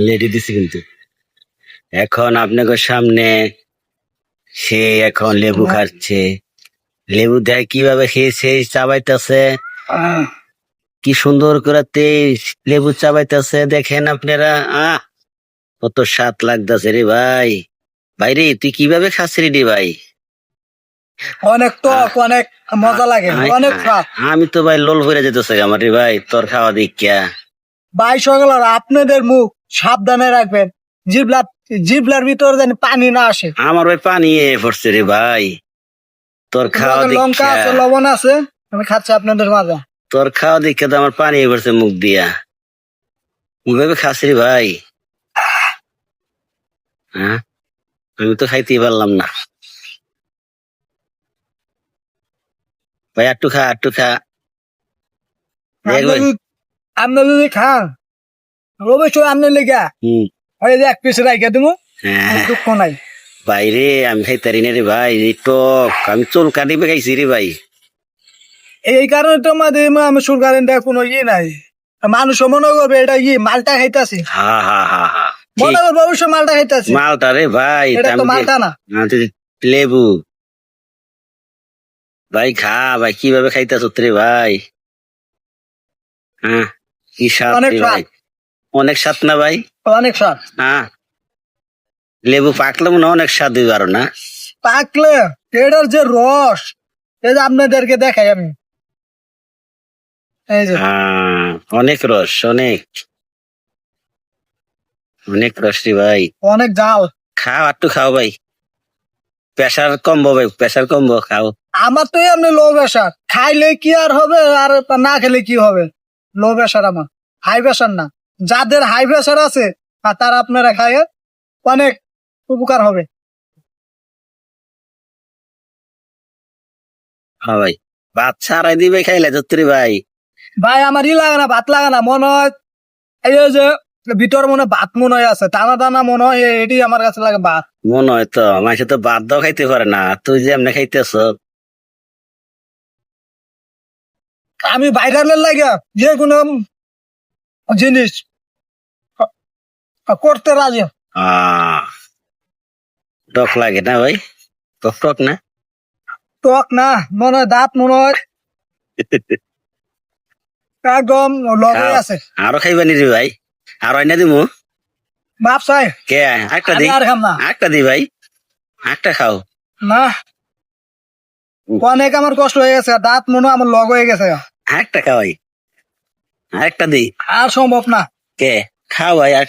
Lady দিছি কিন্তু এখন আপনাদের সামনে সে এখন লেবু খাচ্ছে। লেবু দেয় কিভাবে খেয়েছে, চাবাইতেছে কি সুন্দর করে লেবু চাবাইতেছে, দেখেন আপনারা। কত স্বাদ লাগতেছে রে ভাই। ভাই রে, তুই কিভাবে খাচ্ছিস রে ভাই? অনেক টক, অনেক মজা লাগে, অনেক স্বাদ। আমি তো ভাই লোল ভরে যেতেছে আমার রে ভাই তোর খাওয়া দেখিয়া। ভাই সকল আপনাদের মুখ সাবধানে রাখবেন, জিবলার ভিতর যেন পানি না আসে। আমার ভাই পানি পড়ছে রে ভাই তোর খাওয়া লঙ্কা আছে, দেখিয়া। লবণ আছে, আমি খাচ্ছি আপনাদের মাঝে। তোর খাওয়া দেখিয়া তো আমার পানি পড়ছে মুখ দিয়া। কিভাবে খাচ্ছিস রে ভাই? হ্যাঁ, আমি তো খাইতেই পারলাম না ভাই। একটু খা, একটু খা। আপনি যদি খান অবশ্যই আপনার লেগে ওই যে এক পিস রাইখে দেবো, দুঃখ নাই। বাইরে আমি খাইতারি না রে ভাই, এই টক। আমি চুল কাটিবে খাইছি রে ভাই। এই কারণে তো আমি সুগারের দেয় কোনো ইয়ে নাই। মানুষ মনে করবে এটা মালটা খাইতাছি, হা হা হা হা, মনে করবে অবশ্যই মালটা খাইতাছি। মালটা রে ভাই, এটা তো মালটা না, লেবু। ভাই খা ভাই, কিভাবে খাইতাছ রে ভাই? হ্যাঁ, কি স্বাদ রে ভাই, অনেক স্বাদ না ভাই? অনেক স্বাদ। হ্যাঁ, লেবু পাকলে মনে অনেক স্বাদ দিবে আরো না? পাকলে এটার যে রস, এই যে আপনাদেরকে দেখাই আমি, এই যে অনেক রস, অনেক অনেক রস রে ভাই, অনেক জাল। খাও, একটু খাও ভাই, প্রেশার কমবো ভাই, প্রেশার কমবো, খাও। আমার তো এমনি লো প্রেশার, খাইলে কি আর হবে, আর না খেলে কি হবে? লো প্রেশার আমার, হাই প্রেশার না। যাদের হাই প্রেশার আছে আর তারা আপনারা খায় অনেক উপকার হবে। হ্যাঁ ভাই, ভাত ছাড়াই দিবে খাইলে যত্রি ভাই। ভাই আমার লাগে না, ভাত লাগে না, মনে হয় এই যে ভিতর মনে ভাত মনে হয় আছে, টানা টানা মনে হয়, এটি আমার কাছে লাগে ভাত। মনে হয় তো, মানুষ তো ভাত দাও খাইতে পারে না, তুই যে এমনি খাইতেছ। আমি ভাইরালের লাগে যে কোনো জিনিস করতে রাজি। টক লাগে না ভাই? টক টক না? টক না, মনে হয় দাঁত মনে হয় একদম লগে আছে। আরো খাইবা নি রে ভাই? আরো আইনা দিমু? বাপ চাই কে একটা দি, আর খাম না, একটা দি ভাই, একটা খাও না। অনেক আমার কষ্ট হয়ে গেছে, দাঁত মনে হয় আমার লগ হয়ে গেছে। একটা খাওয়াই, একটা দি। আর সম্ভব না। কে খাও ভাই।